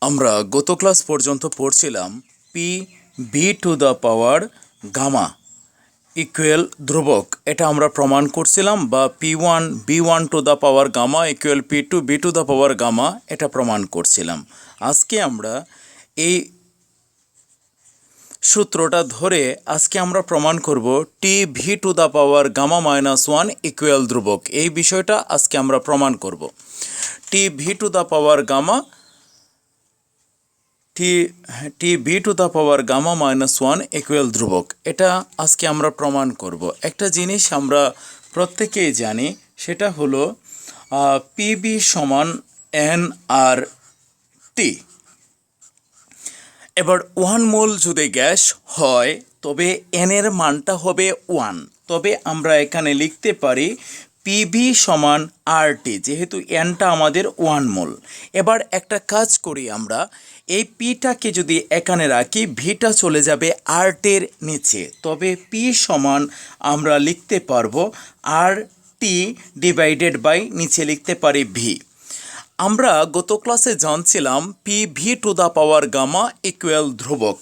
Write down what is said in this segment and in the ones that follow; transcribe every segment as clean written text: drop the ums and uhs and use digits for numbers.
আমরা গত ক্লাস পর্যন্ত পড়ছিলাম P V to the power gamma equal ধ্রুবক। এটা আমরা প্রমাণ করছিলাম, বা P1 to the power gamma equal P2 V to the power gamma, এটা প্রমাণ করছিলাম। আজকে আমরা এই সূত্রটা ধরে আমরা প্রমাণ করব T V to the power gamma -1 equal ধ্রুবক। এই বিষয়টা আজকে আমরা প্রমাণ করব। T V to the power gamma T V to the power gamma -1 equal ধ্রুবক, এটা আজকে আমরা প্রমাণ করব। একটা জিনিস আমরা প্রত্যেকেই জানি, সেটা হলো পিবি সমান এন আর টি। এবার 1 মোল যদি গ্যাস হয় তবে এন এর মানটা হবে 1। তবে আমরা এখানে লিখতে পারি পিভি সমান আর টি, যেহেতু এনটা আমাদের 1 মোল। এবার একটা কাজ করি, আমরা এই পিটাকে যদি এখানে রাখি, ভিটা চলে যাবে আর টির নিচে। তবে পি সমান আমরা লিখতে পারবো আর টি ডিভাইডেড বাই নিচে লিখতে পারি ভি। আমরা গত ক্লাসে জানছিলাম P V to the power gamma equal ধ্রুবক।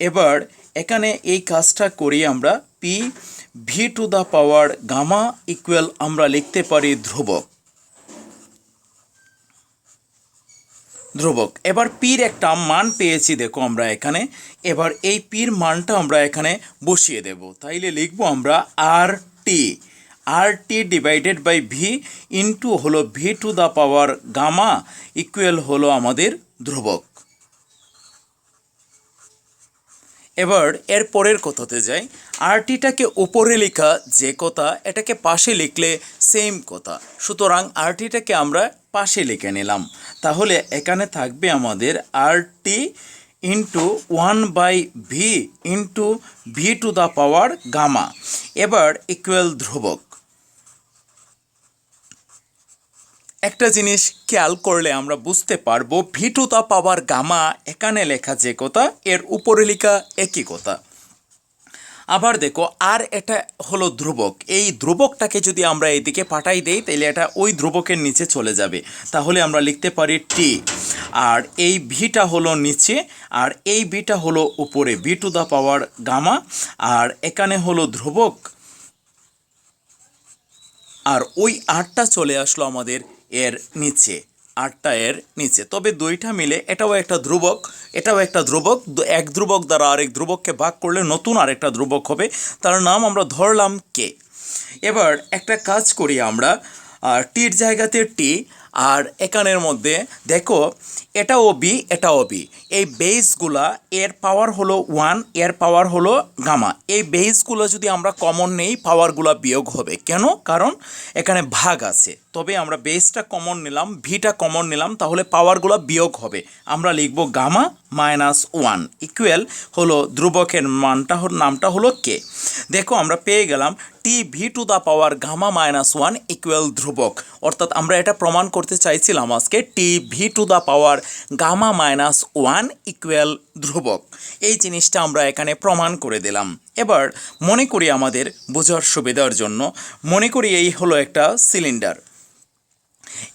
এবার এখানে এই কাজটা করি, আমরা P V to the power gamma equal আমরা লিখতে পারি ধ্রুবক। এবার পির একটা মান পেয়েছি, দেখো আমরা এখানে। এবার এই পির মানটা আমরা এখানে বসিয়ে দেব। তাইলে লিখবো আমরা R T divided by V into হলো V to the power gamma equal হলো আমাদের ধ্রুবক। এবার এর পরের কথাতে যাই। আর টিটাকে উপরে লেখা যে কথা, এটাকে পাশে লিখলে সেম কথা। সুতরাং আর টিটাকে আমরা পাশে লিখে নিলাম। তাহলে এখানে থাকবে আমাদের আর T into 1 by V into V to the power gamma, এবার ইকুয়াল ধ্রুবক। একটা জিনিস খেয়াল করলে আমরা বুঝতে পারবো, V to the power gamma এখানে লেখা যে কথা, এর উপরে লেখা একই কথা। আবার দেখো, আর এটা হলো ধ্রুবক। এই ধ্রুবকটাকে যদি আমরা এইদিকে পাঠাই দেই, তাহলে এটা ওই ধ্রুবকের নিচে চলে যাবে। তাহলে আমরা লিখতে পারি টি, আর এই ভিটা হলো নিচে, আর এই ভিটা হলো উপরে, V to the power gamma. আর এখানে হলো ধ্রুবক, আর ওই আটটা চলে আসলো আমাদের এর নিচে, আটটা এর নিচে। তবে দুইটা মিলে এটাও একটা ধ্রুবক, এটাও একটা ধ্রুবক। এক ধ্রুবক দ্বারা আরেক ধ্রুবককে ভাগ করলে নতুন আরেকটা ধ্রুবক হবে, তার নাম আমরা ধরলাম কে। এবার একটা কাজ করি আমরা, টির জায়গাতে টি, আর এখানের মধ্যে দেখো এটাও বি, এটাও বি। এই বেসগুলা, এর পাওয়ার হলো 1, এর পাওয়ার হলো গামা। এই বেসগুলো যদি আমরা কমন নেই, পাওয়ারগুলো বিয়োগ হবে। কেন? কারণ এখানে ভাগ আছে। তবে আমরা বেসটা কমন নিলাম, ভিটা কমন নিলাম, তাহলে পাওয়ারগুলো বিয়োগ হবে। আমরা লিখব গামা -1 ইকুয়াল হলো ধ্রুবকের নামটা হলো কে। দেখো আমরা পেয়ে গেলাম T V to the power gamma -1 equal ধ্রুবক। অর্থাৎ আমরা এটা প্রমাণ করতে চাইছিলাম আজকে, T V to the power gamma -1 equal ধ্রুবক। এই জিনিসটা আমরা এখানে প্রমাণ করে দিলাম। এবার মনে করি, আমাদের বোঝার সুবিধার জন্য মনে করি এই হলো একটা সিলিন্ডার।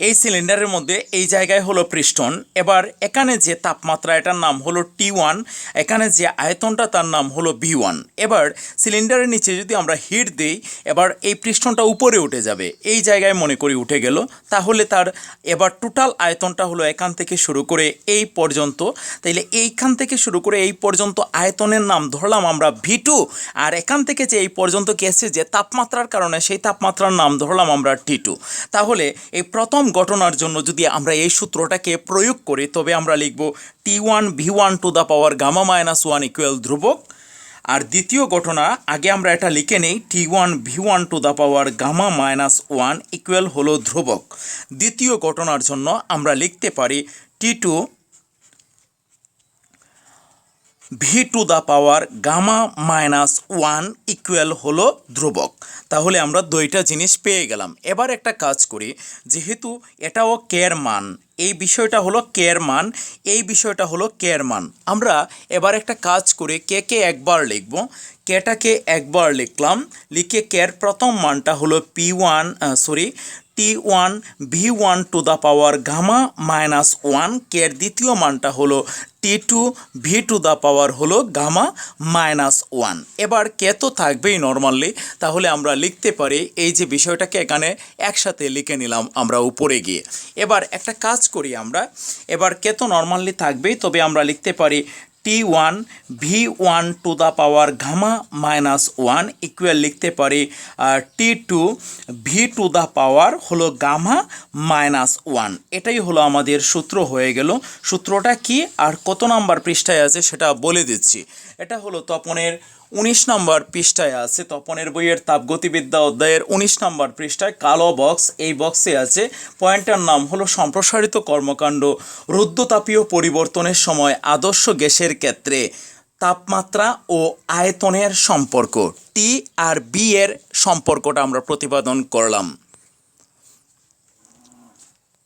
এই সিলিন্ডারের মধ্যে এই জায়গায় হলো পিস্টন। এবার এখানে যে তাপমাত্রা, এটার নাম হলো T1, এখানে যে আয়তনটা তার নাম হলো V1। এবার সিলিন্ডারের নিচে যদি আমরা হিট দিই, এবার এই পিস্টনটা উপরে উঠে যাবে। এই জায়গায় মনে করি উঠে গেল। তাহলে তার এবার টোটাল আয়তনটা হলো এখান থেকে শুরু করে এই পর্যন্ত। তাইলে এইখান থেকে শুরু করে এই পর্যন্ত আয়তনের নাম ধরলাম আমরা V2, আর এখান থেকে যে এই পর্যন্ত গেছে যে তাপমাত্রার কারণে, সেই তাপমাত্রার নাম ধরলাম আমরা T2। তাহলে এই প্রথম ঘটনার জন্য যদি আমরা এই সূত্রটাকে প্রয়োগ করি, তবে আমরা লিখব T1 V1 to the power gamma -1 equal ধ্রুবক। আর দ্বিতীয় ঘটনা, আগে আমরা এটা লিখে নেই, T1 V1 to the power gamma -1 equal হলো ধ্রুবক। দ্বিতীয় ঘটনার জন্য আমরা লিখতে পারি T2 V to the power gamma -1 equal হলো ধ্রুবক। তাহলে আমরা দুইটা জিনিস পেয়ে গেলাম। এবার একটা কাজ করি, যেহেতু এটাও কের মান, এই বিষয়টা হলো কের মান, এই বিষয়টা হলো কের মান। আমরা এবার একটা কাজ করে কে একবার লিখব, কেটাকে একবার লিখলাম, লিখে কের প্রথম মানটা হলো P1 T1 V1 to the power gamma minus 1, কে এর দ্বিতীয় মানটা হলো T2 V টু দ্য পাওয়ার হলো গামা মাইনাস 1। এবার কে তো থাকবেই নর্মালি, তাহলে আমরা লিখতে পারি এই যে বিষয়টাকে এখানে একসাথে লিখে নিলাম আমরা উপরে গিয়ে। এবার একটা কাজ করি আমরা, এবার কে তো নর্মালি থাকবেই, তবে আমরা লিখতে পারি T1 V1 to the power gamma minus 1 equal লিখতে পারি T2 V টু দ্য পাওয়ার হলো গামা মাইনাস 1। এটাই হলো আমাদের সূত্র হয়ে গেল। সূত্রটা কি আর কত নাম্বার পৃষ্ঠায় আছে সেটা বলে দিচ্ছি। এটা হলো তপনের 19 নম্বর পৃষ্ঠায় আছে, তপনের বইয়ের তাপগতিবিদ্যা অধ্যায়ের 19 নম্বর পৃষ্ঠায় কালো বক্স, এই বক্সে আছে পয়েন্টের নাম হলো সম্প্রসারিত কর্মকাণ্ড রুদ্ধতাপীয় পরিবর্তনের সময় আদর্শ গ্যাসের ক্ষেত্রে তাপমাত্রা ও আয়তনের সম্পর্ক, টি আর বি এর সম্পর্কটা আমরা প্রতিপাদন করলাম।